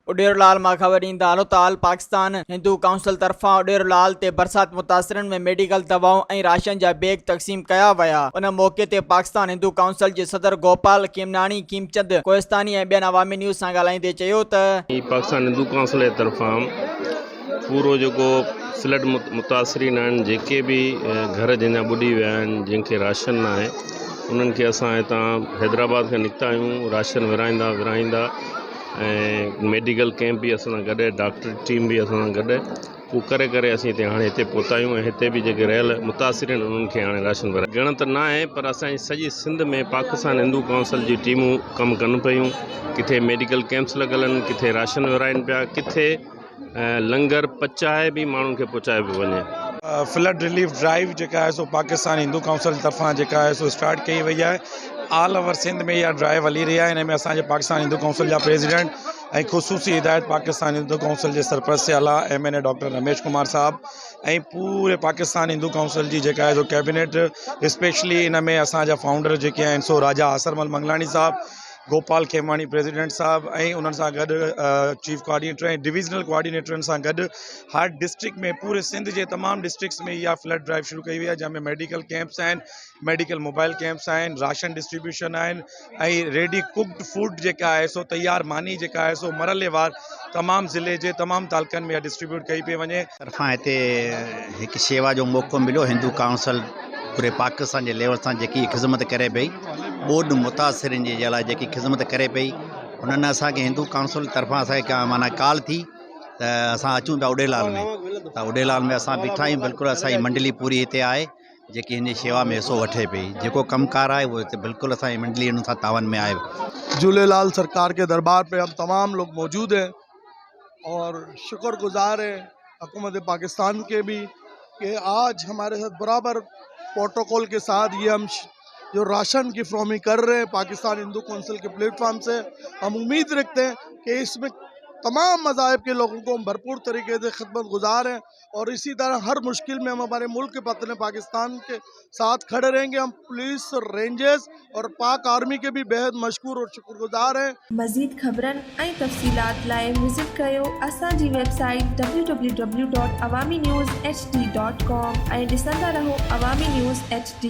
उडेरलाल मां ख़बर ईंदा हाल पाकिस्तान हिंदू काउंसिल तरफां उडेरलाल ते बरसात मुतासिरन में मेडिकल दवाऊं ऐं राशन जा बैग तक़सीम कया विया। उन मौके ते पाकिस्तान हिंदू काउंसिल जे सदर गोपाल कीमनानी कीमचंद कोहिस्तानी ऐं ॿियनि अवामी न्यूज़ सां ॻाल्हाईंदे चयो त पाकिस्तान हिंदू काउंसिल जे तरफां पूरो जेको फ्लड मुतासिरीन आहिनि, जेके बि घर जंहिंजा ॿुॾी विया आहिनि, जंहिंखे राशन न आहे, उन्हनि खे असां हितां हैदराबाद खां निकिता आहियूं राशन विराईंदा ऐं मेडिकल कैंप बि असां सां गॾु आहे, डॉक्टर टीम बि असां सां गॾु आहे। उहो करे असीं हाणे हिते पहुता आहियूं ऐं हिते बि जेके रहियल मुतासिर आहिनि उन्हनि खे हाणे राशन विराए ॻणत न आहे, पर असांजी सॼी सिंध में पाकिस्तान हिंदू काउंसिल जी टीमूं कमु कनि पियूं। किथे मेडिकल कैंप्स लॻल आहिनि, किथे राशन विराइनि पिया, किथे लंगर पचाए बि माण्हुनि खे पहुचाए पियो वञे। फ्लड रिलीफ ड्राइव जेका आहे सो पाकिस्तान हिंदू काउंसिल तरफां जेका आहे सो स्टार्ट कई वई आहे। ऑल ओवर सिंध में इहा ड्राइव हली रही आहे। हिन में असांजे पाकिस्तान हिंदू काउंसिल जा प्रेसिडेंट ऐं ख़ुसूसी हिदायत पाकिस्तान हिंदू काउंसिल जे सरपरस्त आला MNA डॉक्टर रमेश कुमार साहब ऐं पूरे पाकिस्तान हिंदू काउंसिल जी जेका आहे सो कैबिनेट, स्पेशली इन में असांजा फाउंडर जेके आहिनि सो राजा आसरमल मंगलानी साहब, गोपाल खेमानी प्रेसिडेंट साहब ऐं उन्हनि सां गॾु चीफ कोऑर्डिनेटर ऐं डिविजनल कोऑर्डिनेटरनि सां गॾु हर डिस्ट्रिक्ट में, पूरे सिंध जे तमामु डिस्ट्रिक्ट्स में इहा फ्लड ड्राइव शुरू कई वई आहे, जंहिंमें मेडिकल कैंप्स आहिनि, मेडिकल मोबाइल कैंप्स आहिनि, राशन डिस्ट्रीब्यूशन आहिनि ऐं रेडी कुक्ड फूड जेका आहे सो तयार मानी जेका आहे सो मरहलेवार तमामु ज़िले जे तमामु तालुकनि में डिस्ट्रीब्यूट कई पई वञे। तरफ़ां हिते हिकु शेवा जो मौक़ो मिलियो। हिंदू काउंसिल पूरे पाकिस्तान जे लेवल सां जेकी ख़िदमत करे पई, ॿोॾि मुतासिरनि जे लाइ जेकी ख़िदमत करे पई, उन्हनि असांखे हिंदू काउंसिल तरफ़ां असांखे माना कॉल थी त असां अचूं था उडेलाल में। त उडेलाल में असां बीठा आहियूं। बिल्कुलु असांजी मंडली पूरी हिते आहे जेकी हिन शेवा में हिसो वठे पई। जेको कमकार आहे उहो हिते बिल्कुलु असांजी मंडली हुन सां तावन में आहे। झूलेलाल सरकार के दरबार पे हम तमाम लोग मौजूद हैं और शुक्रगुजार हैं हुकूमत पाकिस्तान के भी कि आज हमारे साथ बराबर प्रोटोकॉल के साथ ये हम जो राशन की फ्रॉमी कर रहे हैं पाकिस्तान हिंदू काउंसिल के प्लेटफॉर्म से। हम उम्मीद रखते हैं कि इसमें तमाम मज़ाहिब के लोगों को हम भरपूर तरीके से खिदमत गुजार हैं और इसी तरह हर मुश्किल में हम हमारे मुल्क के वतन पाकिस्तान के साथ खड़े रहेंगे। हम पुलिस, रेंजर्स और पाक आर्मी के भी बेहद मशकूर और शुक्रगुजार हैं। मज़ीद ख़बरन ऐं तफ़सीलात लाइ विज़िट कयो असांजी वेबसाइट www.awamiNewsHD.com ऐं ॾिसंदा रहो अवामी न्यूज़ HD।